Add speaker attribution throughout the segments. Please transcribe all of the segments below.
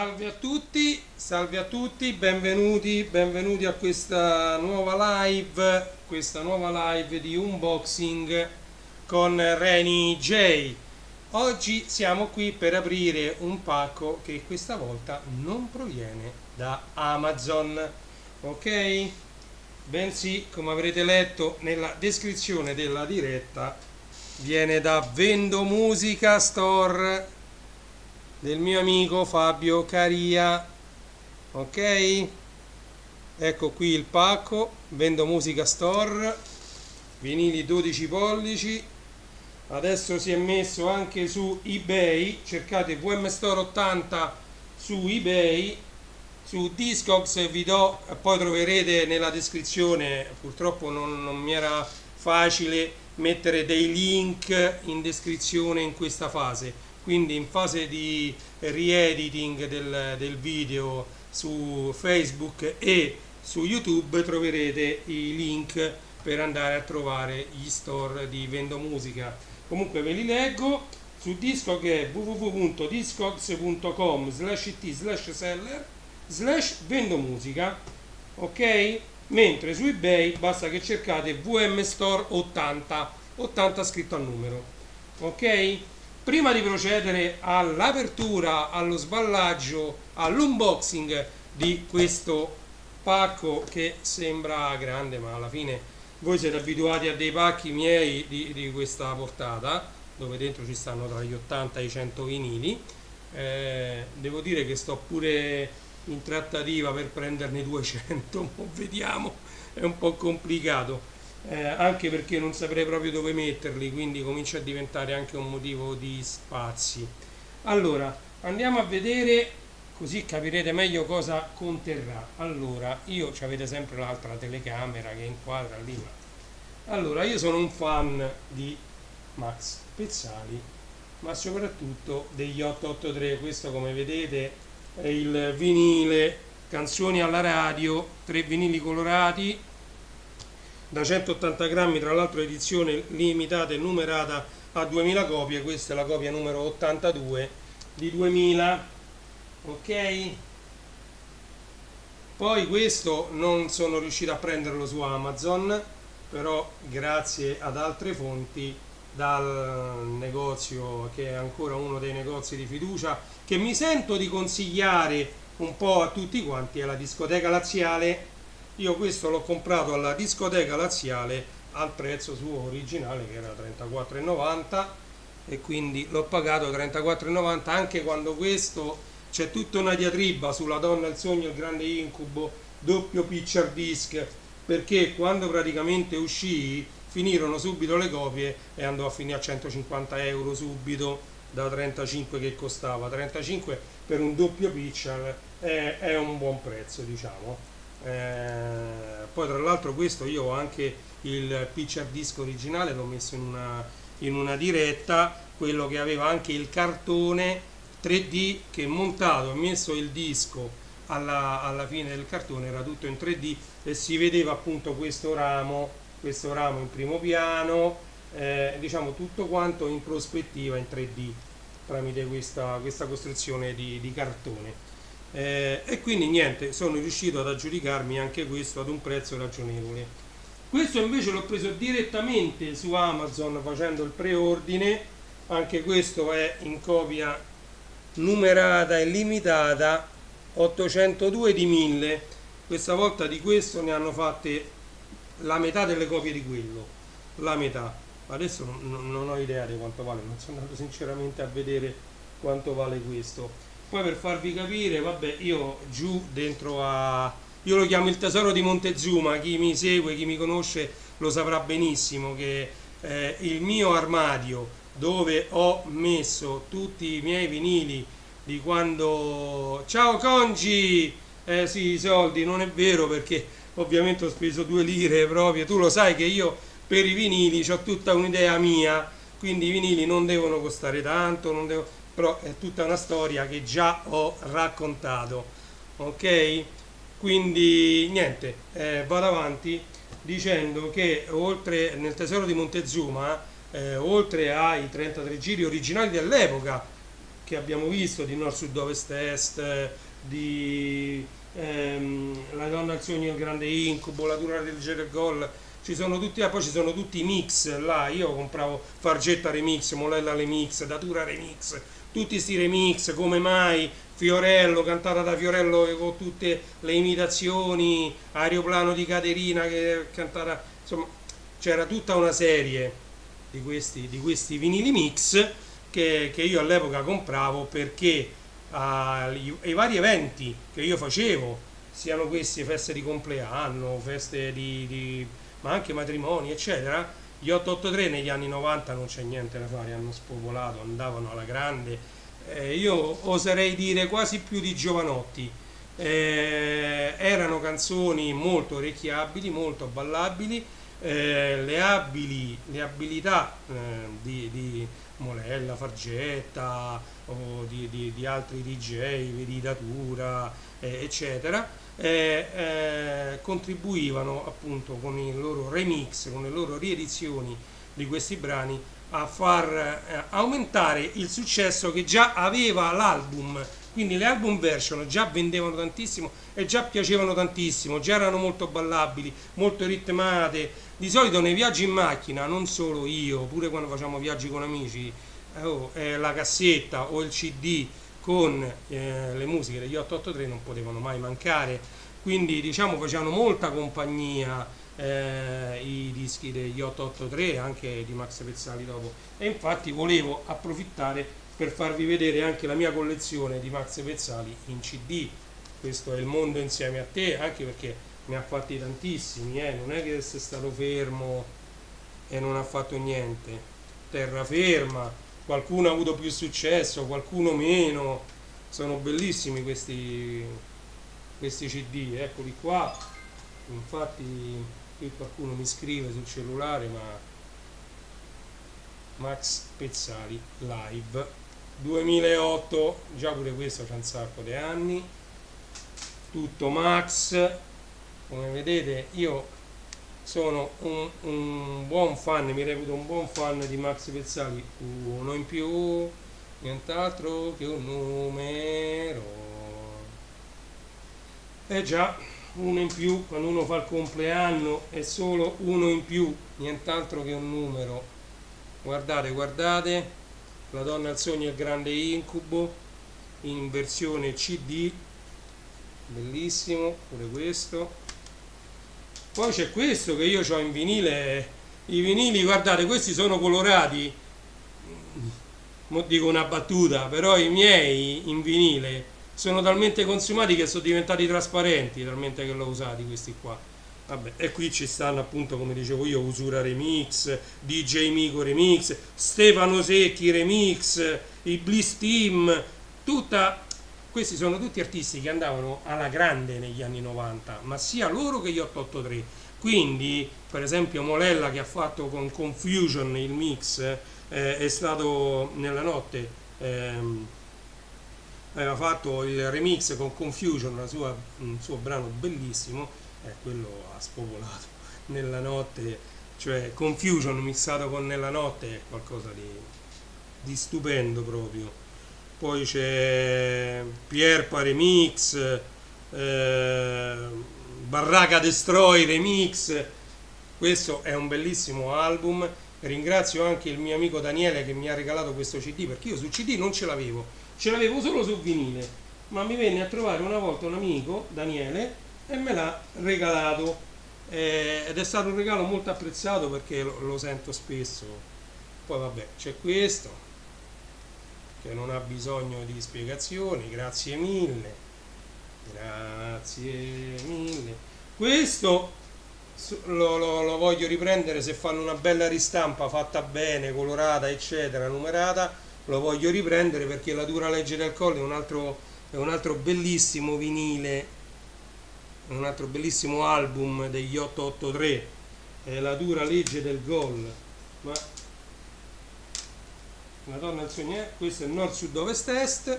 Speaker 1: salve a tutti, benvenuti a questa nuova live di unboxing con Reni J. Oggi siamo qui per aprire un pacco che questa volta non proviene da Amazon, ok? Bensì, come avrete letto nella descrizione della diretta, viene da Vendo Musica Store del mio amico Fabio Caria, ok? Ecco qui il pacco, Vendo Musica Store, vinili 12 pollici. Adesso si è messo anche su eBay, cercate VM Store 80 su eBay, su Discogs vi do, poi troverete nella descrizione, purtroppo non mi era facile mettere dei link in descrizione in questa fase, quindi in fase di re-editing del video su Facebook e su YouTube troverete i link per andare a trovare gli store di Vendo Musica. Comunque ve li leggo. Su Discog è www.discogs.com/it/seller/Vendo Musica, ok? Mentre su eBay basta che cercate VM Store 80 scritto al numero, ok? Prima di procedere all'apertura, allo sballaggio, all'unboxing di questo pacco che sembra grande, ma alla fine voi siete abituati a dei pacchi miei di questa portata, dove dentro ci stanno tra gli 80 e i 100 vinili. Devo dire che sto pure in trattativa per prenderne 200, ma vediamo, è un po' complicato. Anche perché non saprei proprio dove metterli, quindi comincia a diventare anche un motivo di spazi. Allora, andiamo a vedere, così capirete meglio cosa conterrà. Allora, ci avete sempre l'altra telecamera che inquadra lì. Allora, io sono un fan di Max Pezzali, ma soprattutto degli 883. Questo, come vedete, è il vinile Canzoni alla radio, 3 vinili colorati da 180 grammi, tra l'altro edizione limitata e numerata a 2000 copie. Questa è la copia numero 82 di 2000, ok? Poi questo non sono riuscito a prenderlo su Amazon, però grazie ad altre fonti, dal negozio che è ancora uno dei negozi di fiducia che mi sento di consigliare un po' a tutti quanti, è la Discoteca Laziale. Io questo l'ho comprato alla Discoteca Laziale al prezzo suo originale, che era 34,90, e quindi l'ho pagato 34,90, anche quando questo c'è tutta una diatriba sulla Donna, il sogno, il grande incubo, doppio picture disc, perché quando praticamente uscì finirono subito le copie e andò a finire a 150 euro subito, da 35 che costava. 35 per un doppio picture è un buon prezzo, diciamo. Poi tra l'altro questo io ho anche il picture disc originale, l'ho messo in una diretta, quello che aveva anche il cartone 3D, che montato e messo il disco alla fine del cartone era tutto in 3D e si vedeva appunto questo ramo in primo piano, diciamo tutto quanto in prospettiva in 3D tramite questa costruzione di cartone. E quindi niente, sono riuscito ad aggiudicarmi anche questo ad un prezzo ragionevole. Questo invece l'ho preso direttamente su Amazon facendo il preordine, anche questo è in copia numerata e limitata 802 di 1000. Questa volta di questo ne hanno fatte la metà delle copie di quello, la metà. Adesso non ho idea di quanto vale, non sono andato sinceramente a vedere quanto vale questo. Poi per farvi capire, vabbè, io giù dentro io lo chiamo il tesoro di Montezuma, chi mi segue, chi mi conosce lo saprà benissimo che il mio armadio dove ho messo tutti i miei vinili di quando... Ciao Congi! Sì, i soldi, non è vero, perché ovviamente ho speso 2 lire proprio, tu lo sai che io per i vinili ho tutta un'idea mia, quindi i vinili non devono costare tanto, però è tutta una storia che già ho raccontato, ok? Quindi niente, vado avanti dicendo che oltre nel tesoro di Montezuma, oltre ai 33 giri originali dell'epoca, che abbiamo visto, di Nord Sud Ovest Est, di La donna al sogno, il grande incubo, La dura legge del gol, ci sono tutti, poi ci sono tutti i mix là. Io compravo Fargetta remix, Molella remix, Datura remix, tutti sti remix. Come mai Fiorello, cantata da Fiorello con tutte le imitazioni, Aeroplano di Caterina che cantata, insomma c'era tutta una serie di questi vinili mix che io all'epoca compravo perché ai vari eventi che io facevo, siano queste feste di compleanno, feste ma anche matrimoni, eccetera, gli 883 negli anni 90 non c'è niente da fare, hanno spopolato, andavano alla grande. Io oserei dire quasi più di Giovanotti. Erano canzoni molto orecchiabili, molto ballabili, le abilità di Molella, Fargetta o di altri DJ, vedi Datura, eccetera, contribuivano appunto con i loro remix, con le loro riedizioni di questi brani a far aumentare il successo che già aveva l'album. Quindi le album version già vendevano tantissimo e già piacevano tantissimo, già erano molto ballabili, molto ritmate. Di solito nei viaggi in macchina, non solo io, pure quando facciamo viaggi con amici, la cassetta o il CD con le musiche degli 883 non potevano mai mancare. Quindi diciamo facevano molta compagnia i dischi degli 883, anche di Max Pezzali dopo. E infatti volevo approfittare per farvi vedere anche la mia collezione di Max Pezzali in CD. Questo è Il mondo insieme a te, anche perché ne ha fatti tantissimi, non è che sei stato fermo e non ha fatto niente. Terraferma, qualcuno ha avuto più successo, qualcuno meno. Sono bellissimi questi CD, eccoli qua. Infatti qui qualcuno mi scrive sul cellulare, ma Max Pezzali live 2008, già pure questo c'è un sacco di anni, tutto Max. Come vedete io sono un buon fan, mi reputo un buon fan di Max Pezzali, uno in più, nient'altro che un numero. Già, uno in più, quando uno fa il compleanno è solo uno in più, nient'altro che un numero. Guardate, guardate, La donna al sogno e il grande incubo in versione CD, bellissimo, pure questo. Poi c'è questo che io ho in vinile, i vinili, guardate, questi sono colorati, mo dico una battuta, però i miei in vinile sono talmente consumati che sono diventati trasparenti, talmente che l'ho usati questi qua. Vabbè, e qui ci stanno appunto, come dicevo io, Usura Remix, DJ Mico Remix, Stefano Secchi Remix, i Bliss Team, questi sono tutti artisti che andavano alla grande negli anni 90, ma sia loro che gli 883. Quindi, per esempio, Molella che ha fatto con Confusion il mix, è stato nella notte, aveva fatto il remix con Confusion, un suo brano bellissimo, quello ha spopolato. Nella notte, cioè Confusion mixato con Nella notte è qualcosa di stupendo proprio. Poi c'è Pierpa Remix, Barraca Destroy Remix. Questo è un bellissimo album. Ringrazio anche il mio amico Daniele che mi ha regalato questo CD, perché io su CD non ce l'avevo solo su vinile, ma mi venne a trovare una volta un amico, Daniele, e me l'ha regalato, ed è stato un regalo molto apprezzato perché lo sento spesso. Poi vabbè, c'è questo che non ha bisogno di spiegazioni, grazie mille, questo lo voglio riprendere, se fanno una bella ristampa fatta bene, colorata eccetera, numerata, lo voglio riprendere perché La dura legge del Colle è un altro bellissimo vinile, un altro bellissimo album degli 883, è La dura legge del gol. Ma La donna al sogno, questo è Nord Sud Ovest Est,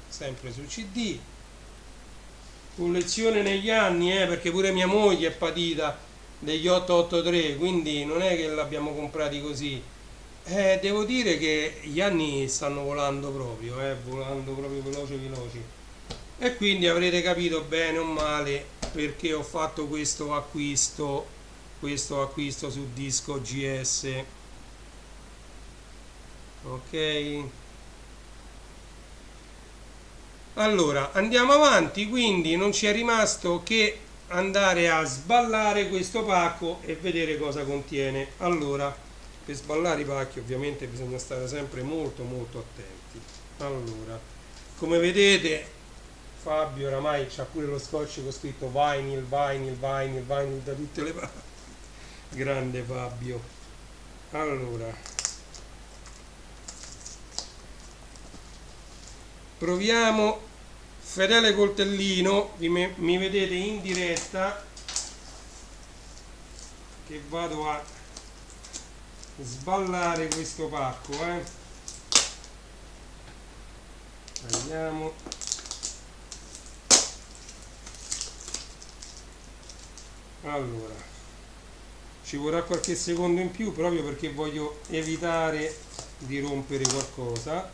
Speaker 1: sempre su CD, collezione negli anni, perché pure mia moglie è patita degli 883, quindi non è che l'abbiamo comprati così. Devo dire che gli anni stanno volando proprio, volando proprio veloci veloci. E quindi avrete capito bene o male perché ho fatto questo acquisto su Disco GS. Ok? Allora, andiamo avanti, quindi non ci è rimasto che andare a sballare questo pacco e vedere cosa contiene. Allora, per sballare i pacchi ovviamente bisogna stare sempre molto molto attenti. Allora, come vedete Fabio oramai c'ha pure lo scotch con scritto vinyl, vinyl, vinyl, vinyl da tutte le parti. Grande Fabio. Allora, proviamo fedele coltellino, mi vedete in diretta che vado a sballare questo pacco, Vediamo. Allora, ci vorrà qualche secondo in più proprio perché voglio evitare di rompere qualcosa.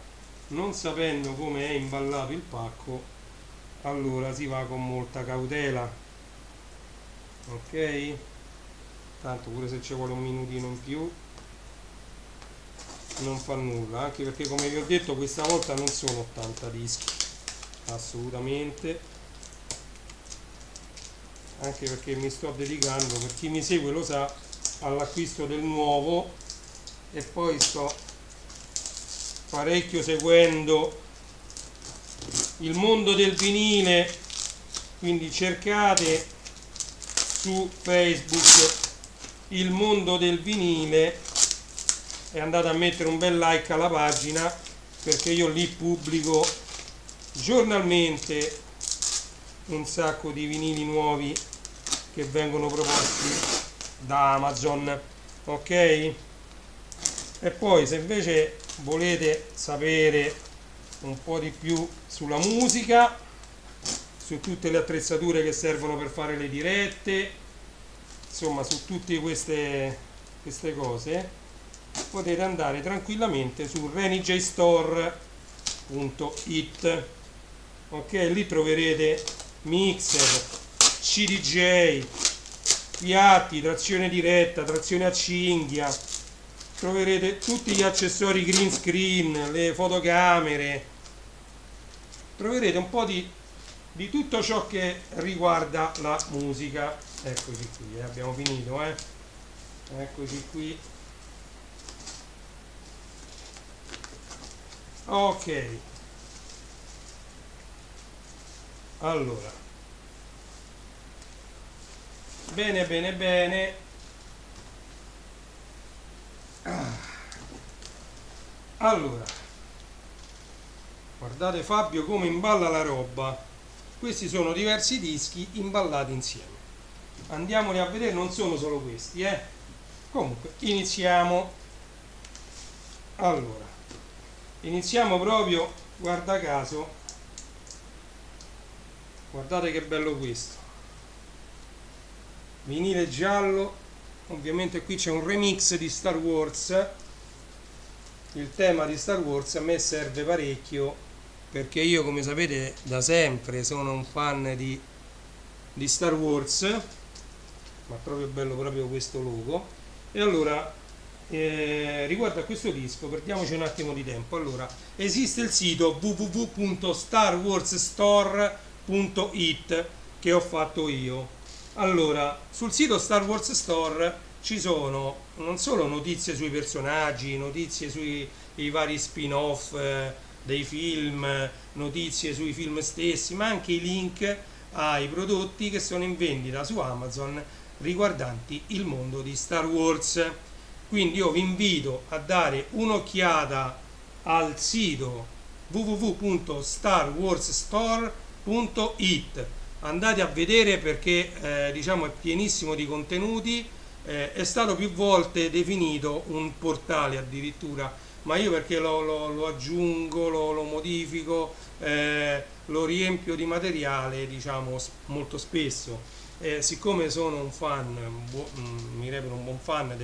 Speaker 1: Non sapendo come è imballato il pacco, allora si va con molta cautela. Ok? Tanto pure se ci vuole un minutino in più non fa nulla, anche perché come vi ho detto questa volta non sono 80 dischi, assolutamente, anche perché mi sto dedicando, per chi mi segue lo sa, all'acquisto del nuovo e poi sto parecchio seguendo il mondo del vinile, quindi cercate su Facebook il mondo del vinile e andate a mettere un bel like alla pagina perché io lì pubblico giornalmente un sacco di vinili nuovi che vengono proposti da Amazon, ok? E poi se invece volete sapere un po' di più sulla musica, su tutte le attrezzature che servono per fare le dirette, insomma su tutte queste cose, potete andare tranquillamente su renijstore.it. ok, lì troverete mixer, CDJ, piatti, trazione diretta, trazione a cinghia, troverete tutti gli accessori green screen, le fotocamere, troverete un po' di tutto ciò che riguarda la musica. Eccoci qui, abbiamo finito, eccoci qui. Ok, allora, bene bene bene. Allora, guardate Fabio come imballa la roba. Questi sono diversi dischi imballati insieme. Andiamoli a vedere, non sono solo questi, Comunque, iniziamo. Allora, iniziamo proprio, guarda caso, guardate che bello questo. Vinile giallo, ovviamente qui c'è un remix di Star Wars. Il tema di Star Wars a me serve parecchio perché io, come sapete, da sempre sono un fan di Star Wars, ma proprio bello proprio questo logo. E allora riguardo a questo disco perdiamoci un attimo di tempo. Allora, esiste il sito www.starwarsstore.it che ho fatto io. Allora, sul sito Star Wars Store ci sono non solo notizie sui personaggi, notizie sui i vari spin-off dei film, notizie sui film stessi, ma anche i link ai prodotti che sono in vendita su Amazon riguardanti il mondo di Star Wars. Quindi io vi invito a dare un'occhiata al sito www.starwarsstore.it. Andate a vedere perché diciamo è pienissimo di contenuti, è stato più volte definito un portale addirittura, ma io perché lo aggiungo, lo modifico, lo riempio di materiale diciamo molto spesso. Siccome sono un fan, mi reputo un buon fan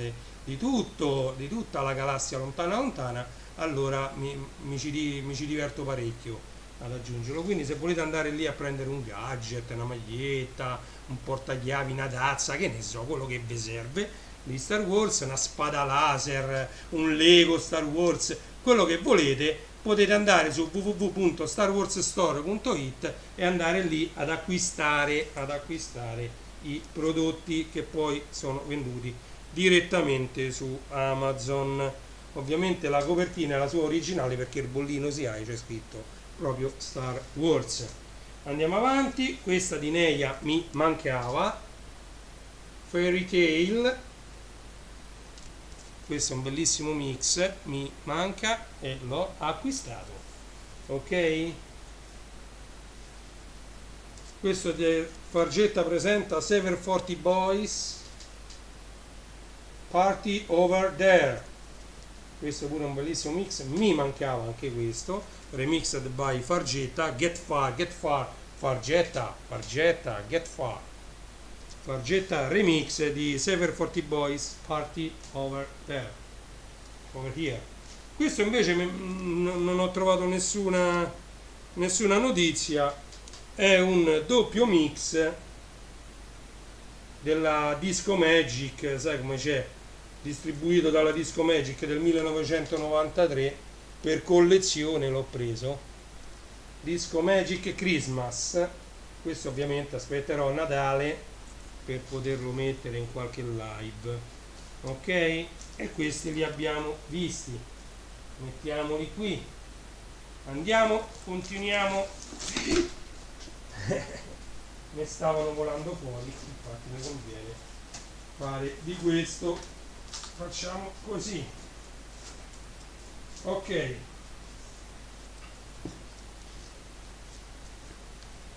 Speaker 1: di tutta la galassia lontana lontana, allora mi ci diverto parecchio ad aggiungerlo. Quindi se volete andare lì a prendere un gadget, una maglietta, un portachiavi, una tazza, che ne so, quello che vi serve di Star Wars, una spada laser, un Lego Star Wars, quello che volete, potete andare su www.starwarsstore.it e andare lì ad acquistare i prodotti che poi sono venduti direttamente su Amazon. Ovviamente la copertina è la sua originale, perché il bollino si ha, c'è scritto proprio Star Wars. Andiamo avanti, questa di Neia mi mancava, Fairy Tail, questo è un bellissimo mix, mi manca e l'ho acquistato. Ok, questo di Fargetta presenta 740 Boys Party Over There, questo pure è un bellissimo mix, mi mancava anche questo, remixed by Fargetta, Get Far, Fargetta, Get Far, Fargetta remix di 740 Boys Party Over There, Over Here. Questo invece non ho trovato nessuna notizia, è un doppio mix della Disco Magic, sai come c'è, distribuito dalla Disco Magic del 1993, per collezione l'ho preso, Disco Magic Christmas. Questo ovviamente aspetterò Natale per poterlo mettere in qualche live, ok? E questi li abbiamo visti, mettiamoli qui, andiamo, continuiamo. Ne stavano volando fuori, infatti mi conviene fare di questo, facciamo così, ok,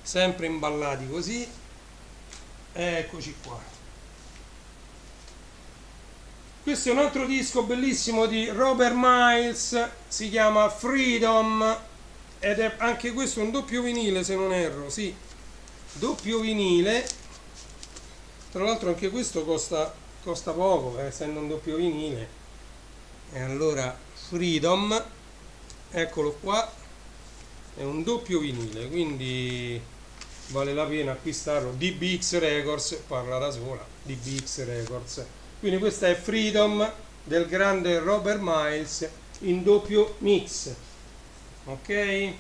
Speaker 1: sempre imballati così, eccoci qua. Questo è un altro disco bellissimo di Robert Miles, si chiama Freedom, ed è anche questo un doppio vinile, se non erro, sì, doppio vinile. Tra l'altro anche questo costa poco, essendo un doppio vinile. E allora Freedom, eccolo qua, è un doppio vinile, quindi vale la pena acquistarlo. DBX Records parla da sola, DBX Records. Quindi questa è Freedom del grande Robert Miles in doppio mix, ok?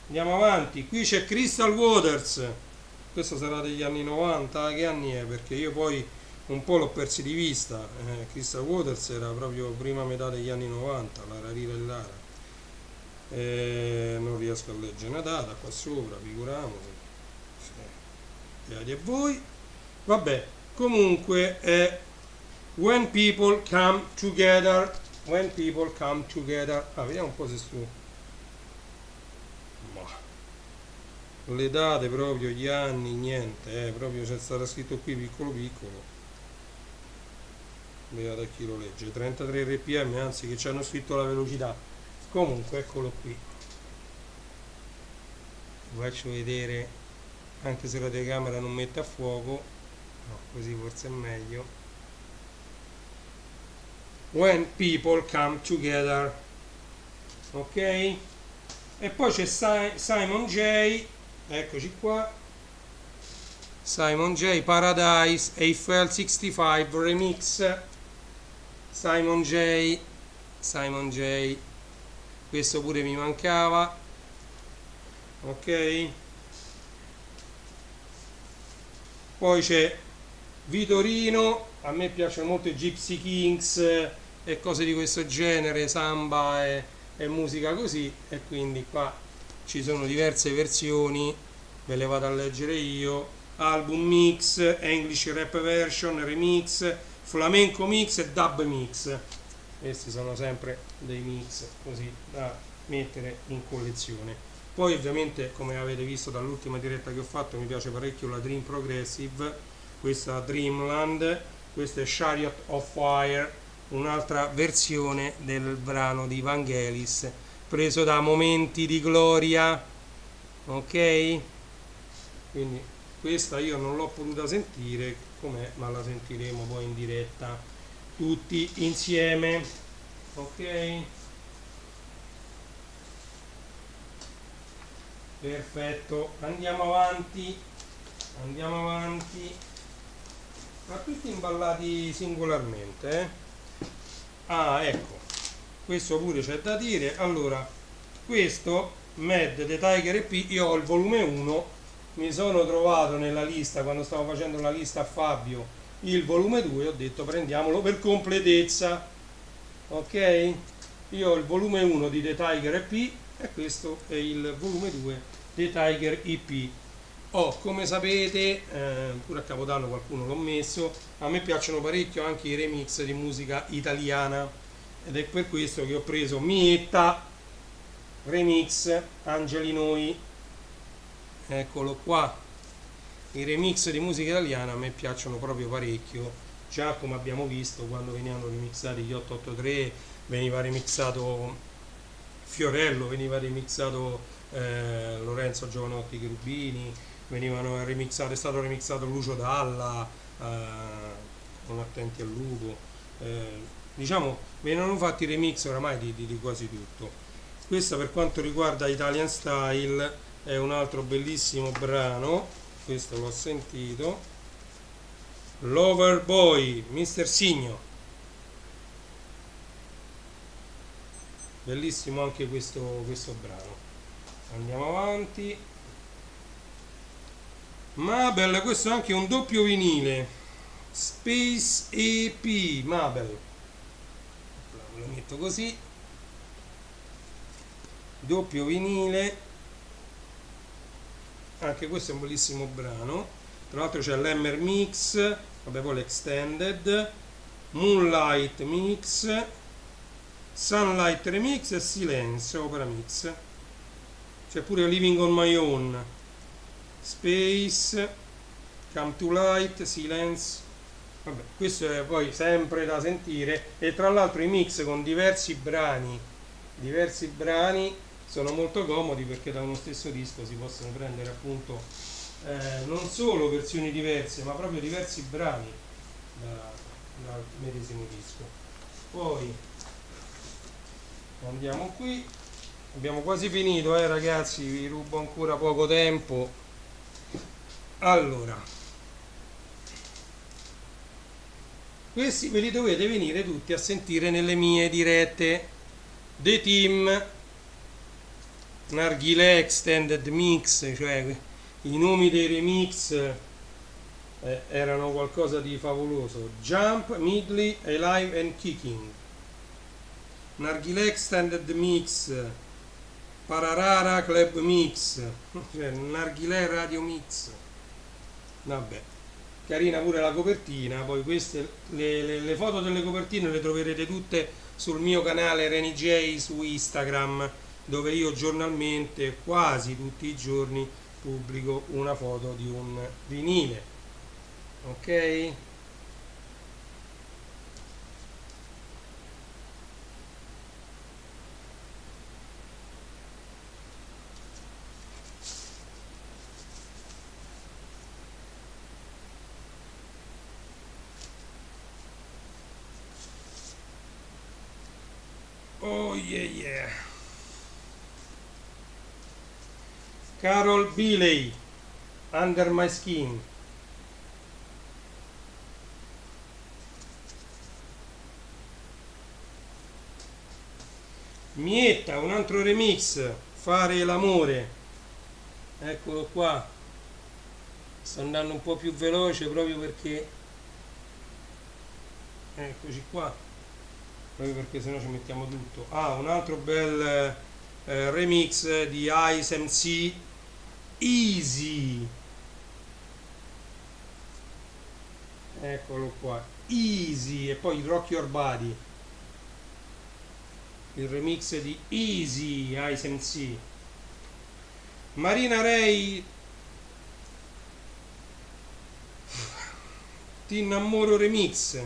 Speaker 1: Andiamo avanti, qui c'è Crystal Waters, questo sarà degli anni 90, che anni è? Perché io poi un po' l'ho persi di vista, Crystal Waters era proprio prima metà degli anni 90, la Rarira e Lara, non riesco a leggere una data qua sopra, figuriamoci, beati a voi, vabbè, comunque è When People Come Together, vediamo un po' se su le date, proprio gli anni, niente, proprio c'è stato scritto qui piccolo piccolo, vedete a chi lo legge, 33 rpm, anzi che ci hanno scritto la velocità. Comunque eccolo qui, vi faccio vedere, anche se la telecamera non mette a fuoco, no, così forse è meglio. When People Come Together, ok? E poi c'è Simon J, eccoci qua, Simon J, Paradise, Eiffel 65 Remix, Simon J, questo pure mi mancava, ok? Poi c'è Vitorino, a me piacciono molto i Gypsy Kings e cose di questo genere, samba e musica così, e quindi qua ci sono diverse versioni, ve le vado a leggere io, album mix, English rap version, remix, flamenco mix e dub mix. Questi sono sempre dei mix così da mettere in collezione. Poi ovviamente, come avete visto dall'ultima diretta che ho fatto, mi piace parecchio la Dream Progressive, questa Dreamland, questa è Chariot of Fire, un'altra versione del brano di Vangelis preso da Momenti di Gloria, ok? Quindi questa io non l'ho potuta sentire com'è, ma la sentiremo poi in diretta. tutti insieme. Ok, perfetto, andiamo avanti, ma tutti imballati singolarmente, Ah, ecco, questo pure c'è da dire. Allora, questo Mad The Tiger EP, io ho il volume 1, mi sono trovato nella lista, quando stavo facendo la lista a Fabio, il volume 2, ho detto prendiamolo per completezza, ok? Io ho il volume 1 di The Tiger EP e questo è il volume 2 The Tiger EP. Come sapete, pure a Capodanno qualcuno l'ho messo, a me piacciono parecchio anche i remix di musica italiana ed è per questo che ho preso Mietta Remix Angeli Noi, eccolo qua. I remix di musica italiana a me piacciono proprio parecchio, già come abbiamo visto quando venivano remixati gli 883, veniva remixato Fiorello, veniva remixato Lorenzo Giovanotti Cherubini, venivano remixate, è stato remixato Lucio Dalla con Attenti al Lupo, diciamo venivano fatti remix oramai di quasi tutto. Questo per quanto riguarda Italian Style è un altro bellissimo brano, questo l'ho sentito, Loverboy, Mr. Signo, bellissimo anche questo brano. Andiamo avanti. Mabel, questo è anche un doppio vinile, Space EP Mabel, lo metto così, doppio vinile, anche questo è un bellissimo brano. Tra l'altro c'è l'Hammer Mix, vabbè, poi l'Extended, Moonlight Mix, Sunlight Remix e Silence Opera Mix. C'è pure Living on My Own, Space, Come to Light, Silence. Vabbè, questo è poi sempre da sentire, e tra l'altro i mix con diversi brani sono molto comodi perché da uno stesso disco si possono prendere appunto non solo versioni diverse ma proprio diversi brani dal medesimo disco. Poi andiamo qui, abbiamo quasi finito, ragazzi, vi rubo ancora poco tempo. Allora, questi ve li dovete venire tutti a sentire nelle mie dirette. The Team, Narghilè Extended Mix, cioè i nomi dei remix erano qualcosa di favoloso. Jump, Midley, Alive and Kicking, Narghilè Extended Mix, Pararara Club Mix, cioè Narghilè Radio Mix. Vabbè, carina pure la copertina. Poi queste le foto delle copertine le troverete tutte sul mio canale Reni J su Instagram, dove io giornalmente, quasi tutti i giorni, pubblico una foto di un vinile. Ok? Oh yeah yeah. Carol Beeley, Under My Skin. Mietta, un altro remix, Fare l'amore. Eccolo qua. Sto andando un po' più veloce proprio perché, eccoci qua, proprio perché sennò ci mettiamo tutto. Un altro bel remix di Ice MC, Easy. Eccolo qua, Easy, e poi Rock Your Body, il remix di Easy, Ice MC. Marina Ray, Ti innamoro remix.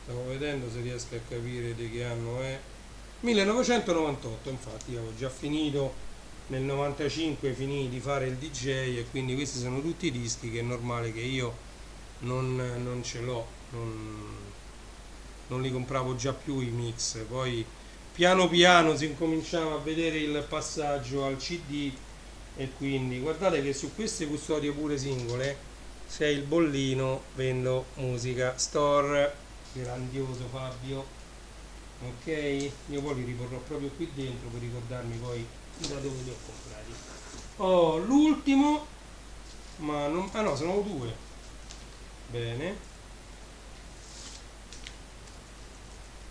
Speaker 1: Stavo vedendo se riesco a capire di che anno è. 1998, infatti avevo già finito nel 95 finì di fare il DJ, e quindi questi sono tutti i dischi che è normale che io non ce l'ho, non li compravo già più i mix. Poi piano piano si incominciava a vedere il passaggio al CD, e quindi guardate che su queste custodie pure singole c'è il bollino Vendo Musica Store, grandioso Fabio. Ok, io poi li riporrò proprio qui dentro per ricordarmi poi da dove li ho comprati. Oh, l'ultimo, ma non, ah no, sono due. Bene,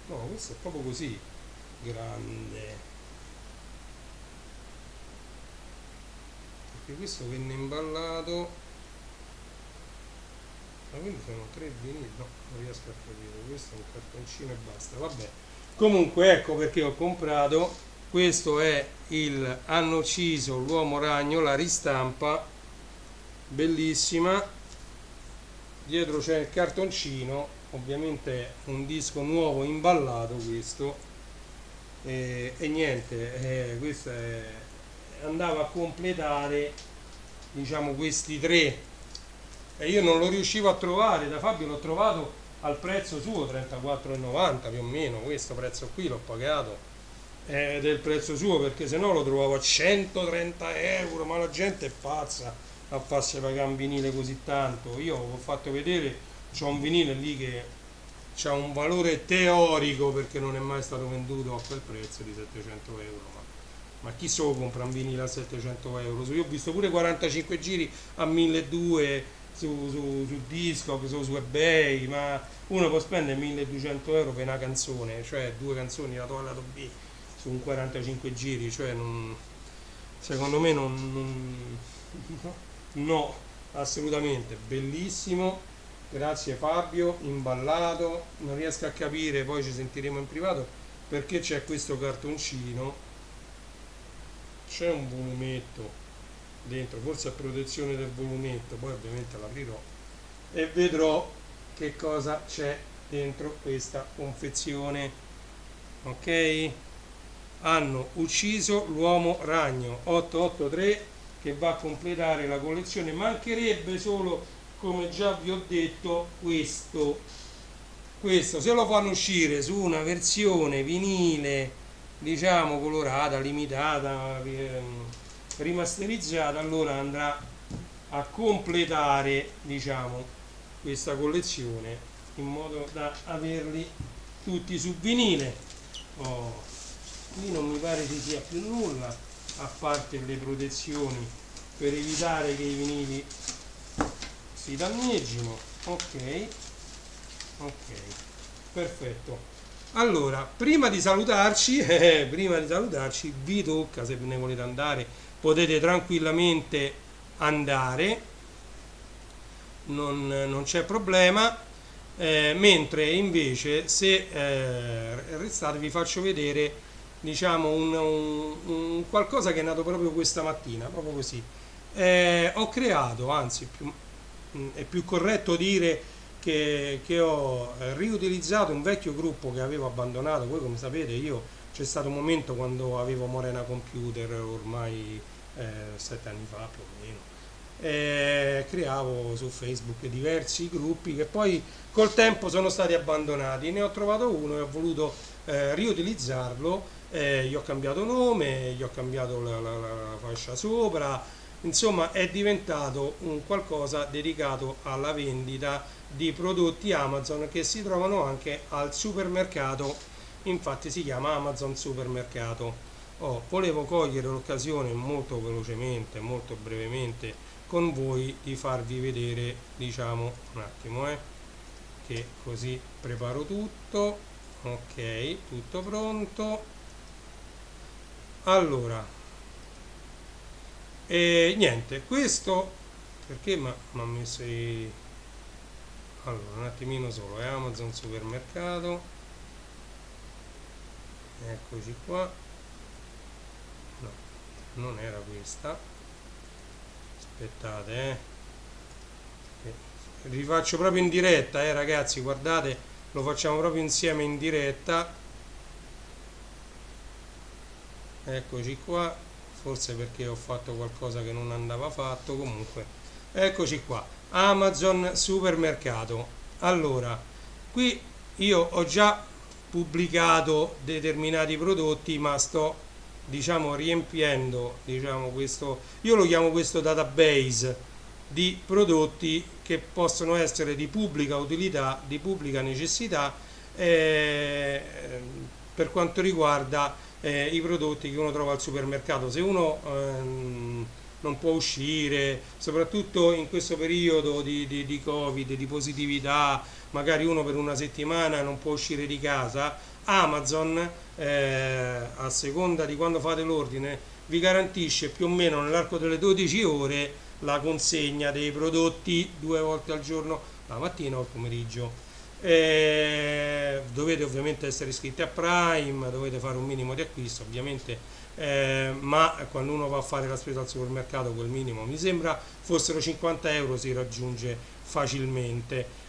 Speaker 1: no, questo è proprio così, grande, perché questo venne imballato, ma quindi sono tre vinili, no, non riesco a capire, questo è un cartoncino e basta, vabbè. Comunque ecco perché ho comprato, questo è il Hanno ucciso l'uomo ragno, la ristampa, bellissima, dietro c'è il cartoncino, ovviamente è un disco nuovo imballato questo, e niente, questo andava a completare, diciamo, questi tre, e io non lo riuscivo a trovare, da Fabio l'ho trovato al prezzo suo, 34,90 più o meno, questo prezzo qui l'ho pagato, del prezzo suo, perché se no lo trovavo a 130 euro, ma la gente è pazza a farsi pagare un vinile così tanto. Io ho fatto vedere, c'ho un vinile lì che ha un valore teorico perché non è mai stato venduto a quel prezzo di 700 euro, ma chi se lo compra un vinile a 700 euro? Io ho visto pure 45 giri a 1200 su Discog, su eBay, ma uno può spendere 1200 euro per una canzone, cioè due canzoni la A lato B su un 45 giri, cioè secondo me no, assolutamente, bellissimo, grazie Fabio, imballato, non riesco a capire, poi ci sentiremo in privato, perché c'è questo cartoncino, c'è un volumetto dentro, forse a protezione del volumetto, poi ovviamente l'aprirò e vedrò che cosa c'è dentro questa confezione. Ok, Hanno ucciso l'uomo ragno 883, che va a completare la collezione. Mancherebbe solo, come già vi ho detto, questo se lo fanno uscire su una versione vinile, diciamo colorata, limitata, rimasterizzata, allora andrà a completare, diciamo, questa collezione, in modo da averli tutti su vinile. Oh, qui non mi pare ci sia più nulla, a parte le protezioni per evitare che i vinili si danneggino. Ok, ok, perfetto. Allora, prima di salutarci, vi tocca, se ne volete andare, potete tranquillamente andare, non c'è problema, mentre invece se restate vi faccio vedere, diciamo, un qualcosa che è nato proprio questa mattina, proprio così. Ho creato, anzi è più corretto dire che ho riutilizzato un vecchio gruppo che avevo abbandonato. Voi come sapete, c'è stato un momento quando avevo Morena Computer, ormai 7 anni fa più o meno, creavo su Facebook diversi gruppi che poi col tempo sono stati abbandonati. Ne ho trovato uno e ho voluto riutilizzarlo, gli ho cambiato nome, gli ho cambiato la fascia sopra, insomma è diventato un qualcosa dedicato alla vendita di prodotti Amazon che si trovano anche al supermercato, infatti si chiama Amazon Supermercato. Volevo cogliere l'occasione molto velocemente, molto brevemente con voi di farvi vedere, diciamo, un attimo, che così preparo tutto. Ok, tutto pronto. Allora, niente, questo perché mi ha messo allora un attimino solo, è Amazon Supermercato, eccoci qua. No, non era questa, aspettate, rifaccio proprio in diretta, ragazzi, guardate, lo facciamo proprio insieme in diretta. Eccoci qua, forse perché ho fatto qualcosa che non andava fatto. Comunque eccoci qua, Amazon supermercato. Allora, qui io ho già pubblicato determinati prodotti, ma sto, diciamo, riempiendo, diciamo, questo, io lo chiamo questo database di prodotti che possono essere di pubblica utilità, di pubblica necessità, eh, per quanto riguarda i prodotti che uno trova al supermercato. Se uno non può uscire, soprattutto in questo periodo di Covid, di positività, magari uno per una settimana non può uscire di casa, Amazon, a seconda di quando fate l'ordine, vi garantisce più o meno nell'arco delle 12 ore la consegna dei prodotti 2 volte al giorno, la mattina o il pomeriggio. Dovete ovviamente essere iscritti a Prime, dovete fare un minimo di acquisto ovviamente, ma quando uno va a fare la spesa al supermercato quel minimo mi sembra fossero 50 euro, si raggiunge facilmente.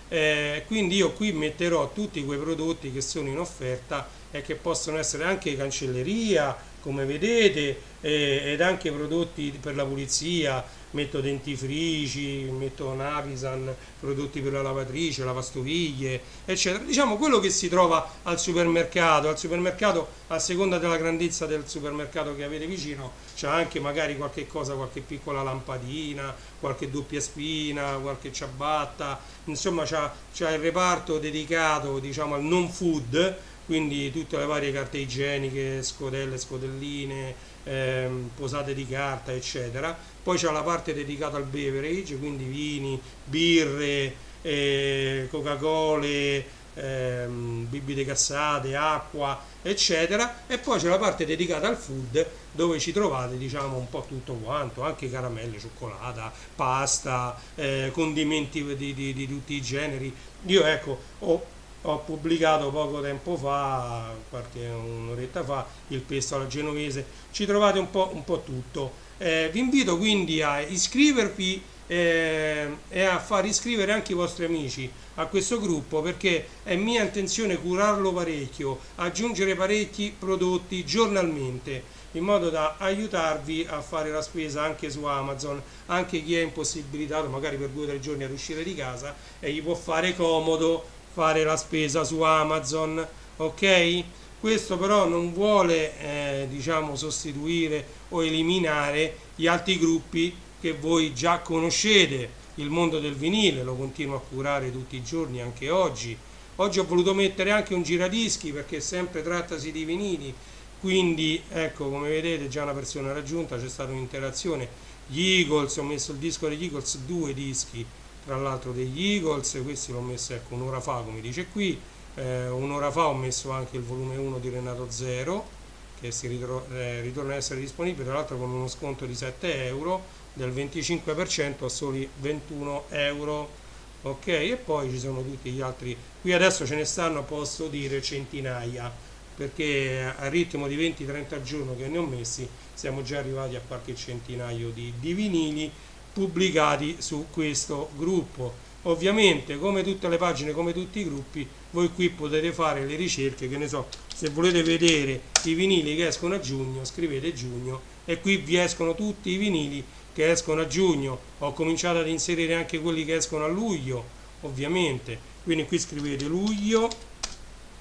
Speaker 1: Quindi io qui metterò tutti quei prodotti che sono in offerta e che possono essere anche cancelleria, come vedete, ed anche prodotti per la pulizia. Metto dentifrici, metto Napisan, prodotti per la lavatrice, lavastoviglie, eccetera. Diciamo quello che si trova al supermercato. Al supermercato, a seconda della grandezza del supermercato che avete vicino, c'è anche magari qualche cosa, qualche piccola lampadina, qualche doppia spina, qualche ciabatta, insomma c'ha il reparto dedicato, diciamo, al non food, quindi tutte le varie carte igieniche, scodelle, scodelline, posate di carta, eccetera. Poi c'è la parte dedicata al beverage, quindi vini, birre, Coca-Cola, bibite gassate, acqua, eccetera. E poi c'è la parte dedicata al food, dove ci trovate, diciamo, un po' tutto quanto, anche caramelle, cioccolata, pasta, condimenti di tutti i generi. Io, ecco, ho pubblicato poco tempo fa, un'oretta fa, il pesto alla genovese. Ci trovate un po' tutto. Vi invito quindi a iscrivervi e a far iscrivere anche i vostri amici a questo gruppo, perché è mia intenzione curarlo parecchio, aggiungere parecchi prodotti giornalmente, in modo da aiutarvi a fare la spesa anche su Amazon. Anche chi è impossibilitato magari per 2 o 3 giorni ad uscire di casa, e gli può fare comodo fare la spesa su Amazon, ok? Questo però non vuole, diciamo, sostituire o eliminare gli altri gruppi che voi già conoscete. Il mondo del vinile lo continuo a curare tutti i giorni, anche oggi. Oggi ho voluto mettere anche un giradischi, perché sempre trattasi di vinili, quindi ecco, come vedete, già una persona raggiunta, c'è stata un'interazione. Gli Eagles, ho messo il disco degli Eagles, 2 dischi tra l'altro degli Eagles, questi l'ho messo, ecco, un'ora fa, come dice qui. Un'ora fa ho messo anche il volume 1 di Renato Zero, che ritorna a essere disponibile, tra l'altro con uno sconto di 7 euro del 25% a soli 21 euro. Ok, e poi ci sono tutti gli altri, qui adesso ce ne stanno, posso dire, centinaia, perché a ritmo di 20-30 al giorno che ne ho messi siamo già arrivati a qualche centinaio di vinili pubblicati su questo gruppo. Ovviamente, come tutte le pagine, come tutti i gruppi, voi qui potete fare le ricerche, che ne so, se volete vedere i vinili che escono a giugno, scrivete giugno e qui vi escono tutti i vinili che escono a giugno. Ho cominciato ad inserire anche quelli che escono a luglio, ovviamente, quindi qui scrivete luglio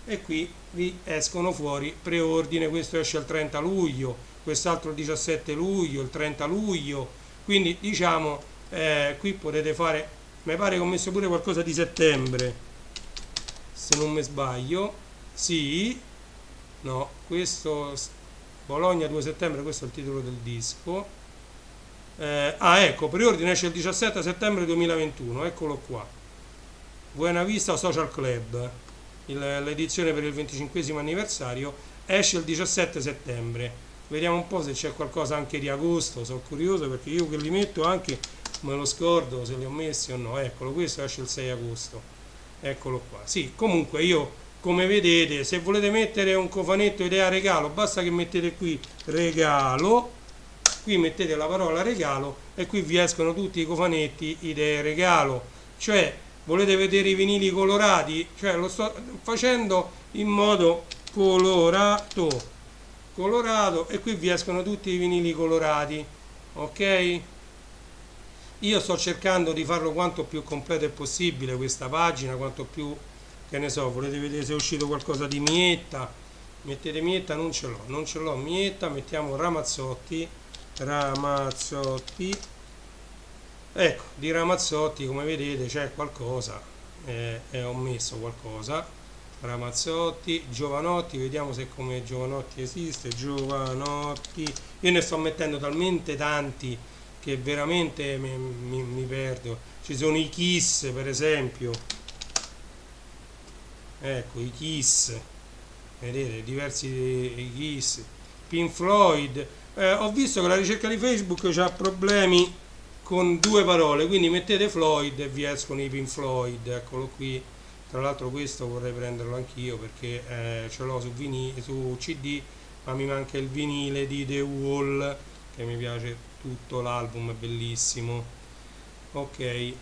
Speaker 1: e qui vi escono fuori preordine. Questo esce il 30 luglio, quest'altro il 17 luglio, il 30 luglio, quindi diciamo qui potete fare. Mi pare che ho messo pure qualcosa di settembre, se non mi sbaglio. Sì, no, questo Bologna 2 settembre, questo è il titolo del disco. Ecco, preordine esce il 17 settembre 2021, eccolo qua. Buena Vista Social Club, l'edizione per il 25esimo anniversario, esce il 17 settembre. Vediamo un po' se c'è qualcosa anche di agosto, sono curioso, perché io che li metto anche me lo scordo se li ho messi o no. Eccolo, questo esce il 6 agosto, eccolo qua. Sì, comunque io, come vedete, se volete mettere un cofanetto idea regalo, basta che mettete qui regalo, qui mettete la parola regalo e qui vi escono tutti i cofanetti idee regalo. Cioè, volete vedere i vinili colorati? Cioè, lo sto facendo in modo colorato, colorato, e qui vi escono tutti i vinili colorati, ok? Io sto cercando di farlo quanto più completo possibile questa pagina, quanto più, che ne so, volete vedere se è uscito qualcosa di Mietta, mettete Mietta, non ce l'ho Mietta, mettiamo Ramazzotti, ecco, di Ramazzotti come vedete c'è qualcosa, ho messo qualcosa, Ramazzotti, Giovanotti, vediamo se come Giovanotti esiste, Giovanotti, io ne sto mettendo talmente tanti che veramente mi perdo. Ci sono i Kiss, per esempio, ecco i Kiss, vedete, diversi i Kiss, Pink Floyd. Ho visto che la ricerca di Facebook ha problemi con due parole, quindi mettete Floyd e vi escono i Pink Floyd, eccolo qui. Tra l'altro questo vorrei prenderlo anch'io perché ce l'ho su CD, ma mi manca il vinile di The Wall, che mi piace tutto l'album, è bellissimo. Ok, e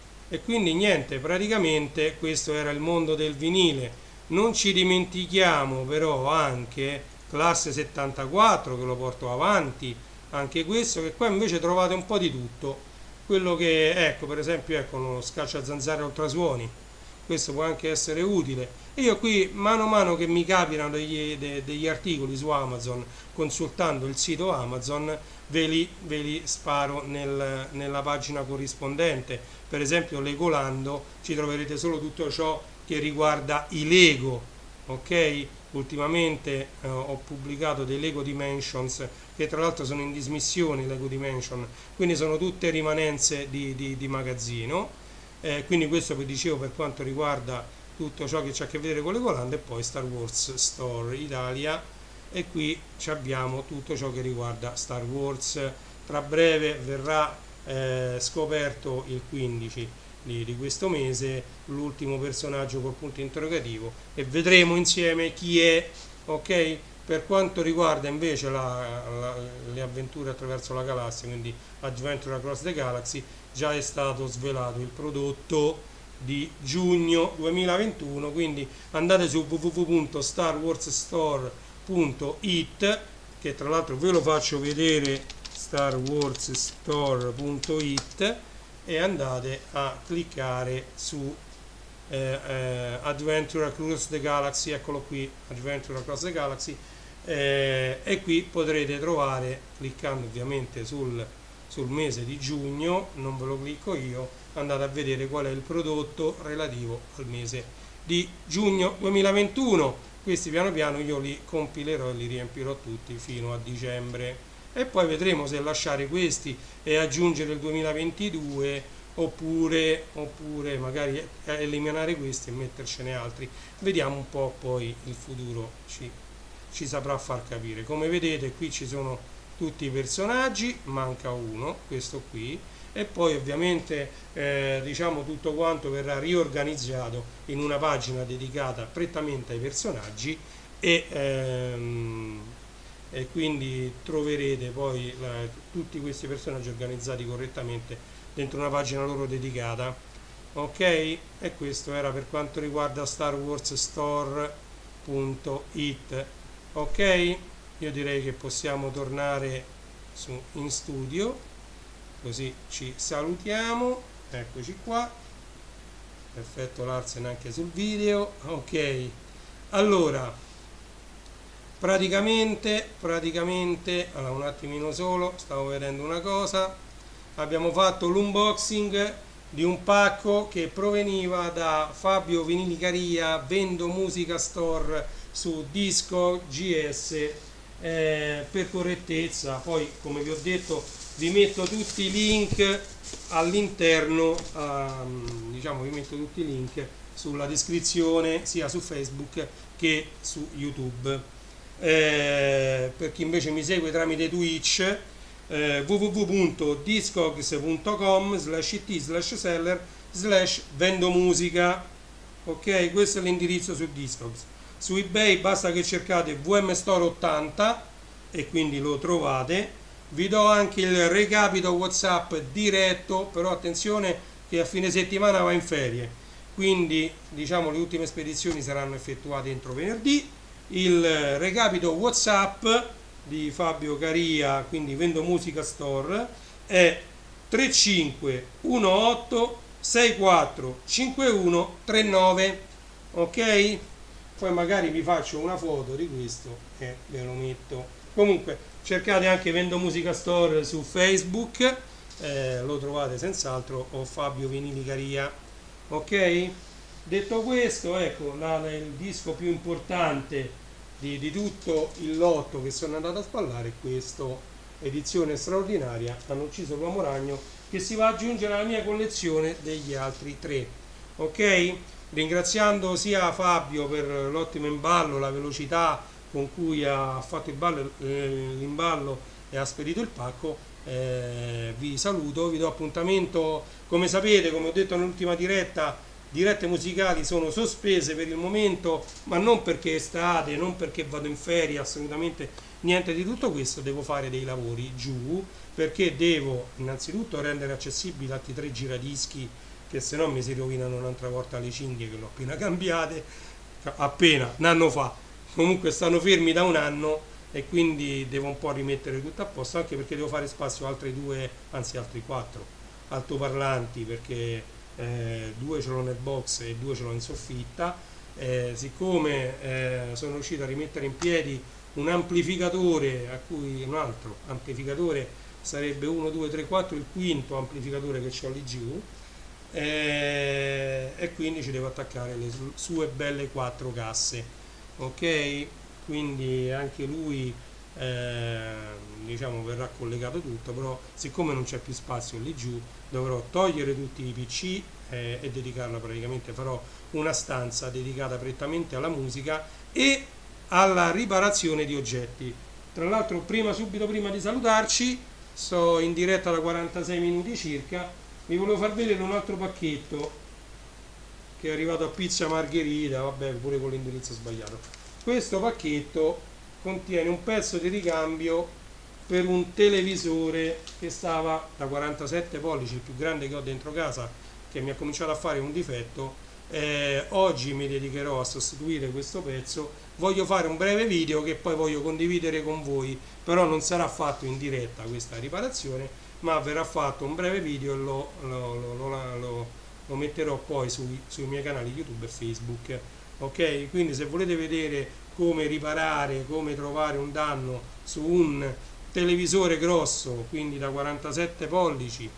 Speaker 1: quindi niente, praticamente questo era il mondo del vinile. Non ci dimentichiamo però anche classe 74, che lo porto avanti, anche questo, che qua invece trovate un po' di tutto. Quello che, ecco, per esempio, ecco uno scacciazanzare ultrasuoni, questo può anche essere utile. E io qui mano a mano che mi capitano degli articoli su Amazon, consultando il sito Amazon, ve li sparo nella pagina corrispondente. Per esempio Legolando ci troverete solo tutto ciò che riguarda i Lego, ok? Ultimamente ho pubblicato dei Lego Dimensions, che tra l'altro sono in dismissione, i Lego Dimension, quindi sono tutte rimanenze di magazzino. Quindi questo vi dicevo per quanto riguarda tutto ciò che c'ha a che vedere con Legoland, e poi Star Wars Store Italia, e qui abbiamo tutto ciò che riguarda Star Wars. Tra breve verrà scoperto il 15 di questo mese l'ultimo personaggio col punto interrogativo e vedremo insieme chi è, ok? Per quanto riguarda invece le avventure attraverso la galassia, quindi Adventure Across the Galaxy, già è stato svelato il prodotto di giugno 2021, quindi andate su www.starwarsstore.it, che tra l'altro ve lo faccio vedere, starwarsstore.it, e andate a cliccare su Adventure Across the Galaxy, eccolo qui, Adventure Across the Galaxy, e qui potrete trovare, cliccando ovviamente sul mese di giugno, non ve lo clicco io, andate a vedere qual è il prodotto relativo al mese di giugno 2021. Questi piano piano io li compilerò e li riempirò tutti fino a dicembre, e poi vedremo se lasciare questi e aggiungere il 2022 oppure magari eliminare questi e mettercene altri. Vediamo un po', poi il futuro ci saprà far capire. Come vedete qui ci sono tutti i personaggi, manca uno, questo qui, e poi ovviamente diciamo tutto quanto verrà riorganizzato in una pagina dedicata prettamente ai personaggi, e quindi troverete poi tutti questi personaggi organizzati correttamente dentro una pagina loro dedicata, ok? E questo era per quanto riguarda starwarsstore.it, ok? Io direi che possiamo tornare in studio, così ci salutiamo. Eccoci qua, perfetto, Larsen anche sul video, ok? Allora praticamente allora, un attimino solo, stavo vedendo una cosa. Abbiamo fatto l'unboxing di un pacco che proveniva da Fabio Vinilicaria Vendo Musica Store su Disco GS. Per correttezza poi, come vi ho detto, vi metto tutti i link all'interno, diciamo vi metto tutti i link sulla descrizione sia su Facebook che su YouTube. Per chi invece mi segue tramite Twitch, www.discogs.com/it/seller/vendomusica, ok? Questo è l'indirizzo su Discogs. Su eBay basta che cercate VM Store 80 e quindi lo trovate. Vi do anche il recapito WhatsApp diretto, però attenzione che a fine settimana va in ferie, quindi diciamo le ultime spedizioni saranno effettuate entro venerdì. Il recapito WhatsApp di Fabio Caria, quindi Vendo Musica Store, è 3518 64 51 39, ok? Poi magari vi faccio una foto di questo e ve lo metto. Comunque cercate anche Vendo Musica Store su Facebook, lo trovate senz'altro, o Fabio Vinili Caria, ok? Detto questo, ecco il disco più importante di tutto il lotto che sono andato a sballare è questo, edizione straordinaria, Hanno ucciso l'uomo ragno, che si va ad aggiungere alla mia collezione degli altri tre, ok? Ringraziando sia Fabio per l'ottimo imballo, la velocità con cui ha fatto l'imballo e ha spedito il pacco, vi saluto, vi do appuntamento, come sapete, come ho detto nell'ultima dirette musicali sono sospese per il momento, ma non perché è estate, non perché vado in ferie, assolutamente niente di tutto questo, devo fare dei lavori giù, perché devo innanzitutto rendere accessibili altri 3 giradischi, che se no mi si rovinano un'altra volta le cinghie che l'ho appena cambiate, un anno fa, comunque stanno fermi da un anno e quindi devo un po' rimettere tutto a posto, anche perché devo fare spazio a altri 2, anzi altri 4 altoparlanti, perché 2 ce l'ho nel box e 2 ce l'ho in soffitta. Siccome sono riuscito a rimettere in piedi un amplificatore, un altro amplificatore sarebbe 1, 2, 3, 4, il quinto amplificatore che ho lì giù, e quindi ci devo attaccare le sue belle 4 casse, ok? Quindi anche lui diciamo verrà collegato tutto, però siccome non c'è più spazio lì giù dovrò togliere tutti i PC e dedicarla, praticamente farò una stanza dedicata prettamente alla musica e alla riparazione di oggetti. Tra l'altro subito prima di salutarci, sto in diretta da 46 minuti circa, vi volevo far vedere un altro pacchetto che è arrivato a Pizza Margherita, vabbè, pure con l'indirizzo sbagliato. Questo pacchetto contiene un pezzo di ricambio per un televisore che stava da 47 pollici, il più grande che ho dentro casa, che mi ha cominciato a fare un difetto. Oggi mi dedicherò a sostituire questo pezzo. Voglio fare un breve video che poi voglio condividere con voi, però non sarà fatto in diretta questa riparazione, ma verrà fatto un breve video e lo metterò poi sui miei canali YouTube e Facebook, ok? Quindi se volete vedere come riparare, come trovare un danno su un televisore grosso, quindi da 47 pollici,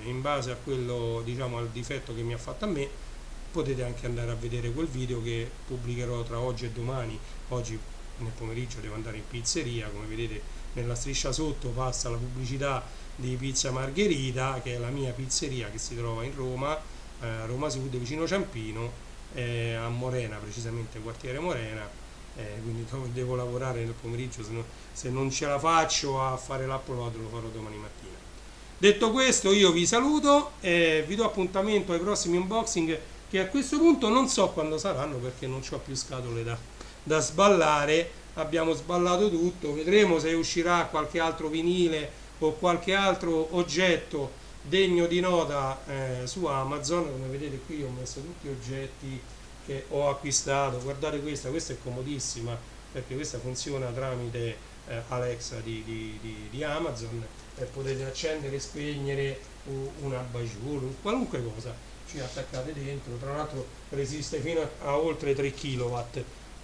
Speaker 1: in base a quello, diciamo, al difetto che mi ha fatto a me, potete anche andare a vedere quel video che pubblicherò tra oggi e domani. Oggi nel pomeriggio devo andare in pizzeria, come vedete nella striscia sotto passa la pubblicità di Pizza Margherita, che è la mia pizzeria che si trova in Roma, Roma Sud, vicino Ciampino, a Morena, precisamente quartiere Morena, quindi devo lavorare nel pomeriggio, se non ce la faccio a fare l'upload lo farò domani mattina. Detto questo, io vi saluto e vi do appuntamento ai prossimi unboxing, che a questo punto non so quando saranno perché non ho più scatole da sballare. Abbiamo sballato tutto, vedremo se uscirà qualche altro vinile o qualche altro oggetto degno di nota su Amazon. Come vedete qui ho messo tutti oggetti che ho acquistato. Guardate questa è comodissima perché questa funziona tramite Alexa di Amazon, e potete accendere e spegnere un abajur, qualunque cosa ci attaccate dentro. Tra l'altro resiste fino a oltre 3 kW,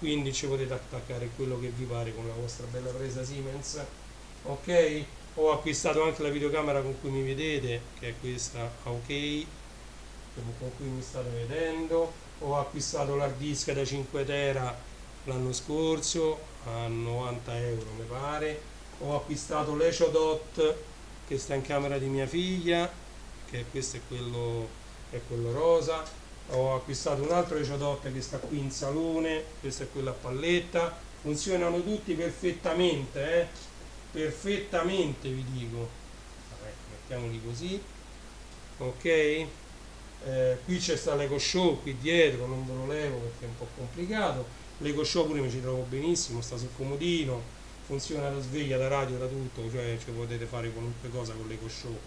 Speaker 1: quindi ci potete attaccare quello che vi pare con la vostra bella presa Siemens, ok? Ho acquistato anche la videocamera con cui mi vedete, che è questa ok, con cui mi state vedendo. Ho acquistato l'hard disk da 5 tera l'anno scorso a 90 euro mi pare. Ho acquistato l'Echo Dot che sta in camera di mia figlia, che questo è quello rosa. Ho acquistato un altro Echo Dot che sta qui in salone, questo è quello a palletta. Funzionano tutti perfettamente, perfettamente vi dico. Mettiamoli così, ok? Qui c'è sta l'Eco Show qui dietro, non ve lo levo perché è un po' complicato. L'Eco Show pure mi ci trovo benissimo, sta sul comodino, funziona da sveglia, da radio, da tutto, cioè potete fare qualunque cosa con l'Eco Show.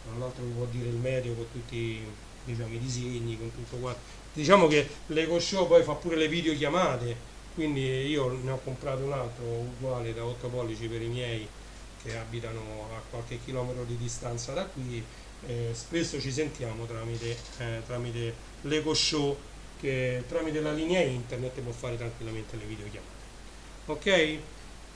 Speaker 1: Tra l'altro vi può dire il meteo con tutti, diciamo, i disegni, con tutto quanto. Diciamo che l'Eco Show poi fa pure le videochiamate, quindi io ne ho comprato un altro uguale da 8 pollici per i miei che abitano a qualche chilometro di distanza da qui. Spesso ci sentiamo tramite l'Eco Show, che tramite la linea internet può fare tranquillamente le videochiamate. Ok?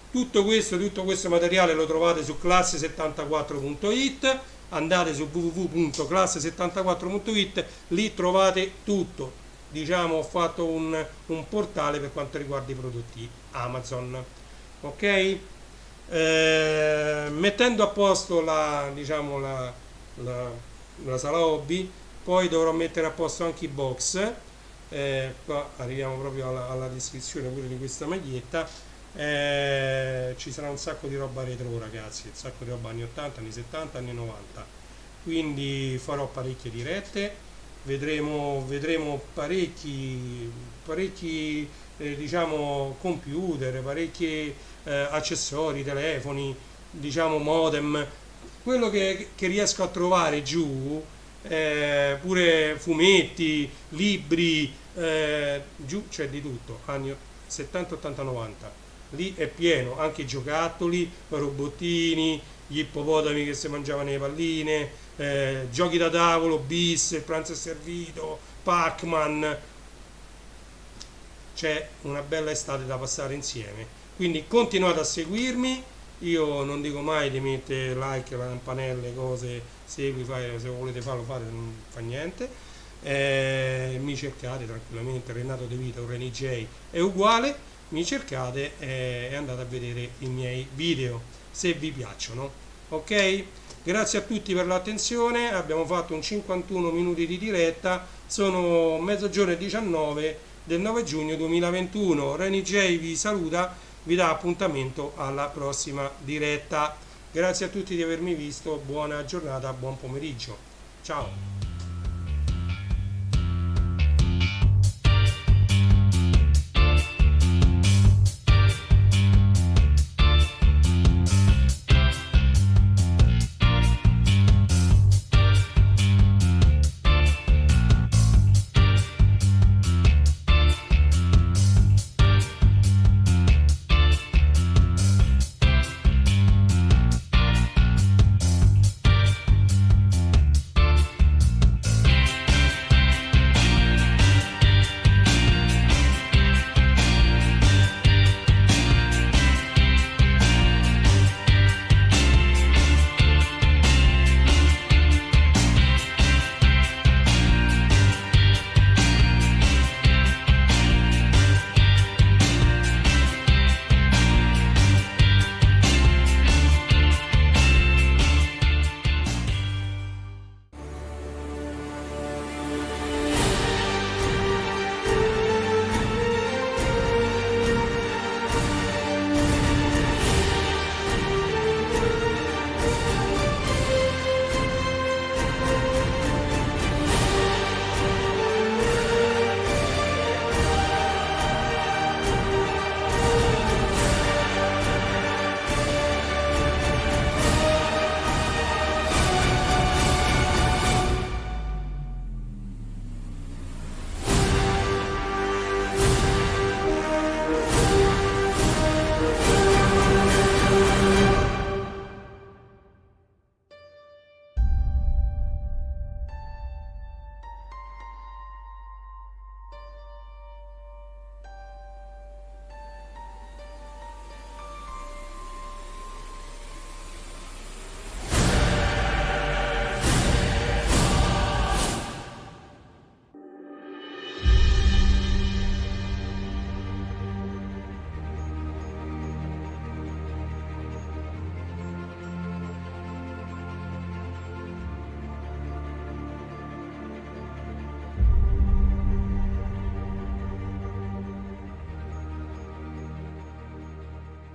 Speaker 1: Tutto questo materiale lo trovate su classe74.it, andate su www.classe74.it, lì trovate tutto. Diciamo, ho fatto un portale per quanto riguarda i prodotti Amazon. Ok? Mettendo a posto diciamo, la, la sala hobby, poi dovrò mettere a posto anche i box. Qua arriviamo proprio alla descrizione pure di questa maglietta. Ci sarà un sacco di roba retro, ragazzi, un sacco di roba anni 80, anni 70, anni 90, quindi farò parecchie dirette, vedremo parecchi diciamo computer, parecchi accessori, telefoni, diciamo modem, quello che riesco a trovare giù, pure fumetti, libri, giù c'è di tutto, anni 70, 80, 90. Lì è pieno, anche giocattoli, robottini, gli ippopotami che si mangiavano le palline, giochi da tavolo, bis, il pranzo è servito, Pac-Man. C'è una bella estate da passare insieme. Quindi continuate a seguirmi, io non dico mai di mettere like, la campanella, cose, segui, fai, se volete farlo fate, non fa niente. Mi cercate tranquillamente, Renato De Vita o Reni J è uguale, mi cercate e andate a vedere i miei video se vi piacciono. Ok? Grazie a tutti per l'attenzione, abbiamo fatto un 51 minuti di diretta, sono mezzogiorno e 19 del 9 giugno 2021. Reni J vi saluta, vi dà appuntamento alla prossima diretta. Grazie a tutti di avermi visto, buona giornata, buon pomeriggio. Ciao!